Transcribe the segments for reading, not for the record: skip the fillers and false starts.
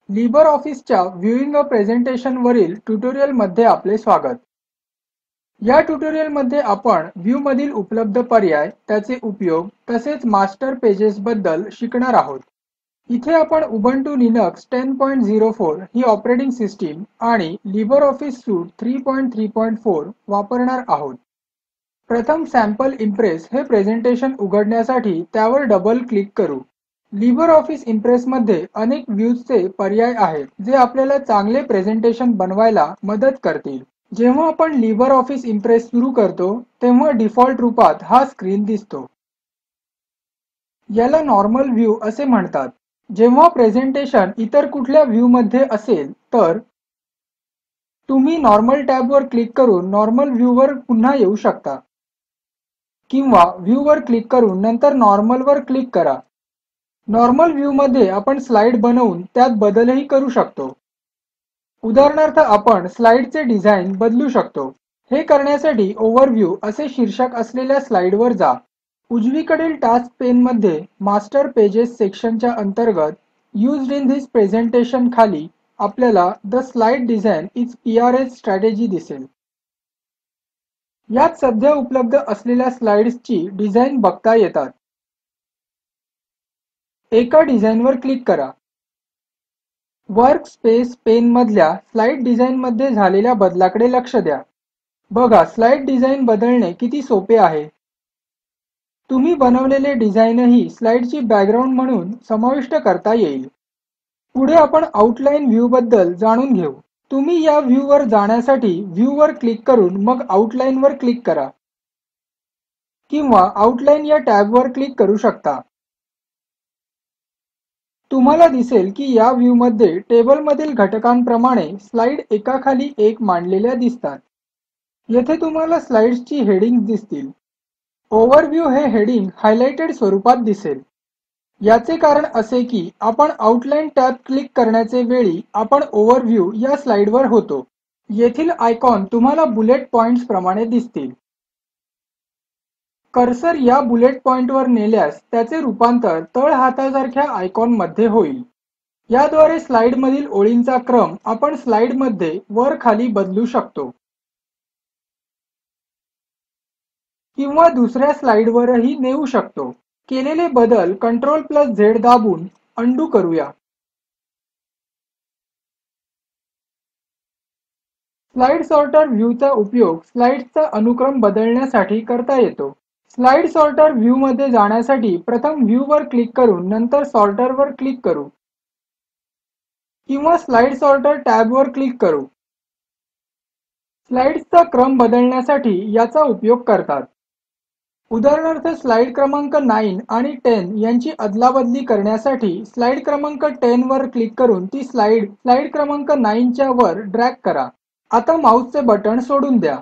LibreOfficeच्या viewing अ presentation वरील ट्युटोरियलमध्ये आपले स्वागत. या ट्युटोरियलमध्ये आपण व्ह्यू मधील उपलब्ध पर्याय, त्याचे उपयोग, तसेच मास्टर पेजेस बद्दल शिकणार आहोत. इथे आपण उबुंटू लिनक्स 1004 ही ऑपरेटिंग सिस्टीम आणि LibreOffice सूट 334 वापरणार आहोत. प्रथम सॅम्पल इम्प्रेस हे प्रेझेंटेशन उघडण्यासाठी त्यावर डबल क्लिक करू. LibreOffice इम्प्रेसमध्ये अनेक व्ह्यूजचे पर्याय आहेत जे आपल्याला चांगले प्रेझेंटेशन बनवायला मदत करतील. जेव्हा आपण LibreOffice इम्प्रेस सुरू करतो तेव्हा डिफॉल्ट रूपात हा स्क्रीन दिसतो. याला नॉर्मल व्ह्यू असे म्हणतात. जेव्हा प्रेझेंटेशन इतर कुठल्या व्ह्यूमध्ये असेल तर तुम्ही नॉर्मल टॅबवर क्लिक करून नॉर्मल व्ह्यूवर पुन्हा येऊ शकता किंवा व्ह्यूवर क्लिक करून नंतर नॉर्मलवर क्लिक करा. नॉर्मल व्ह्यूमध्ये आपण स्लाईड बनवून त्यात बदलही करू शकतो. उदाहरणार्थ आपण स्लाईडचे डिझाईन बदलू शकतो. हे करण्यासाठी ओव्हरव्ह्यू असे शीर्षक असलेल्या स्लाईडवर जा. उजवीकडील टास्क पेनमध्ये मास्टर पेजेस सेक्शनच्या अंतर्गत यूज्ड इन धिस प्रेझेंटेशन खाली आपल्याला the slide design is PRS strategy दिसेल. यात सध्या उपलब्ध असलेल्या स्लाईड्सची डिझाईन बघता येतात. एका डिझाईनवर क्लिक करा. वर्क स्पेस पेनमधल्या स्लाईड डिझाईनमध्ये झालेल्या बदलाकडे लक्ष द्या. बघा, स्लाईड डिझाईन बदलणे किती सोपे आहे. तुम्ही बनवलेले डिझाईनही स्लाईडची बॅकग्राऊंड म्हणून समाविष्ट करता येईल. पुढे आपण आउटलाईन व्ह्यू बद्दल जाणून घेऊ. तुम्ही या व्ह्यूवर जाण्यासाठी व्ह्यूवर क्लिक करून मग आउटलाईनवर क्लिक करा किंवा आउटलाईन या टॅबवर क्लिक करू शकता. तुम्हाला दिसेल की या व्ह्यूमध्ये टेबलमधील घटकांप्रमाणे स्लाईड एकाखाली एक मांडलेल्या दिसतात. येथे तुम्हाला स्लाईड्सची हेडिंग्ज दिसतील. ओव्हरव्ह्यू हे हेडिंग हायलाइटेड स्वरूपात दिसेल. याचे कारण असे की आपण आउटलाईन टॅब क्लिक करण्याचे वेळी आपण ओव्हरव्ह्यू या स्लाईडवर होतो. येथील आयकॉन तुम्हाला बुलेट पॉइंट्स प्रमाणे दिसतील. कर्सर या बुलेट पॉइंटवर नेल्यास त्याचे रूपांतर तळ हातासारख्या आयकॉनमध्ये होईल. याद्वारे स्लाईडमधील ओळींचा क्रम आपण स्लाईडमध्ये वर खाली बदलू शकतो किंवा दुसऱ्या स्लाईडवरही नेऊ शकतो. केलेले बदल Ctrl+Z दाबून उंडो करूया. स्लाईड सॉर्टर व्ह्यूचा उपयोग स्लाईड्सचा अनुक्रम बदलण्यासाठी करता येतो. स्लाईड सॉर्टर व्ह्यूमध्ये जाण्यासाठी प्रथम व्ह्यूवर क्लिक करून नंतर सॉर्टरवर क्लिक करू किंवा स्लाईड सॉर्टर टॅबवर क्लिक करू. स्लाईड्सचा क्रम बदलण्यासाठी याचा उपयोग करतात. उदाहरणार्थ स्लाईड क्रमांक 9 आणि 10 यांची अदलाबदली करण्यासाठी स्लाईड क्रमांक 10 वर क्लिक करून ती स्लाईड क्रमांक 9 च्या वर ड्रॅग करा. आता माऊसचे बटण सोडून द्या.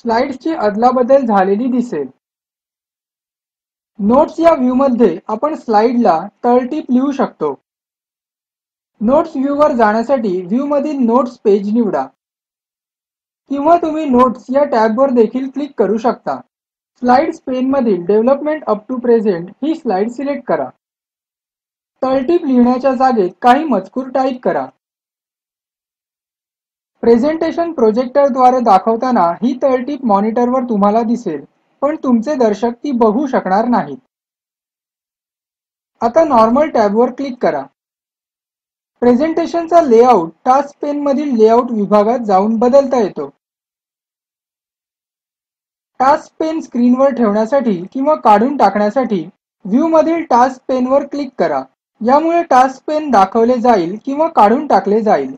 स्लाईड्सची अदलाबदल झालेली दिसेल. नोट्स या व्ह्यूमध्ये आपण स्लाईडला तळटीप लिहू शकतो. नोट्स व्ह्यूवर जाण्यासाठी व्ह्यूमधील नोट्स पेज निवडा किंवा तुम्ही नोट्स या टॅबवर देखील क्लिक करू शकता. स्लाईड्स पेनमधील डेव्हलपमेंट अप टू प्रेझेंट ही स्लाईड सिलेक्ट करा. तळटीप लिहिण्याच्या जागेत काही मजकूर टाईप करा. प्रेझेंटेशन प्रोजेक्टरद्वारे दाखवताना ही तळटीप मॉनिटरवर तुम्हाला दिसेल, पण तुमचे दर्शक ती बघू शकणार नाहीत. आता नॉर्मल टॅबवर क्लिक करा. प्रेझेंटेशनचा लेआउट टास्क पेनमधील लेआउट विभागात जाऊन बदलता येतो. टास्क पेन स्क्रीनवर ठेवण्यासाठी किंवा काढून टाकण्यासाठी व्ह्यूमधील टास्क पेनवर क्लिक करा. यामुळे टास्क पेन दाखवले जाईल किंवा काढून टाकले जाईल.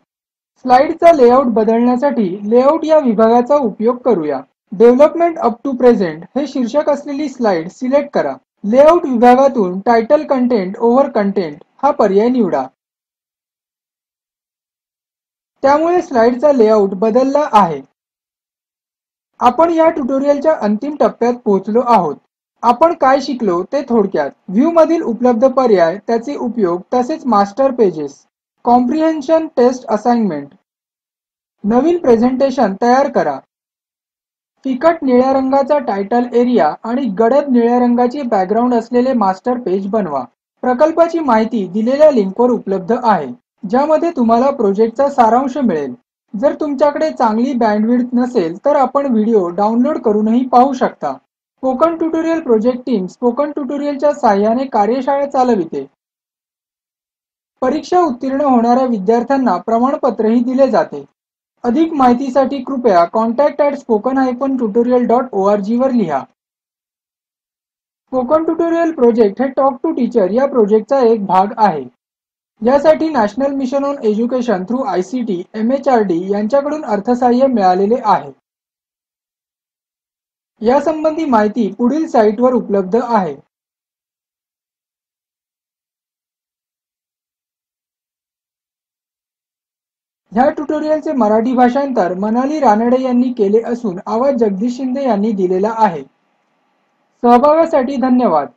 स्लाईडचा लेआउट बदलण्यासाठी लेआउट या विभागाचा उपयोग करूया. डेव्हलपमेंट अप टू प्रेझेंट हे शीर्षक असलेली स्लाईड सिलेक्ट करा. लेआउट विभागातून टायटल कंटेंट ओव्हर कंटेंट हा पर्याय निवडा. त्यामुळे स्लाईडचा लेआउट बदलला आहे. आपण या ट्युटोरियलच्या अंतिम टप्प्यात पोहोचलो आहोत. आपण काय शिकलो ते थोडक्यात. व्ह्यूमधील उपलब्ध पर्याय, त्याचे उपयोग, तसेच master pages. Comprehension test assignment. नवीन प्रेझेंटेशन तयार करा. फिकट निळ्या रंगाचा टायटल एरिया आणि गडद निळ्या रंगाची बॅकग्राऊंड असलेले मास्टर पेज बनवा. प्रकल्पाची माहिती दिलेल्या लिंकवर उपलब्ध आहे, ज्यामध्ये तुम्हाला प्रोजेक्टचा सारांश मिळेल. जर तुमच्याकडे चांगली बँडविड्थ नसेल तर आपण व्हिडिओ डाउनलोड करूनही पाहू शकता. Spoken tutorial project team spoken ट्युटोरियलच्या सहाय्याने कार्यशाळा चालविते. परीक्षा उत्तीर्ण होणाऱ्या विद्यार्थ्यांना प्रमाणपत्रही दिले जाते. अधिक माहितीसाठी कृपया contact@spoken-tutorial.org वर लिहा. स्पोकन ट्युटोरियल प्रोजेक्ट हे टॉक टू टीचर या प्रोजेक्टचा एक भाग आहे. यासाठी national mission on education through ICT MHRD यांच्याकडून अर्थसहाय्य मिळालेले आहे. यासंबंधी माहिती पुढील साईटवर उपलब्ध आहे. ह्या ट्युटोरियलचे मराठी भाषांतर मनाली रानडे यांनी केले असून आवाज जगदीश शिंदे यांनी दिलेला आहे. सहभागासाठी धन्यवाद.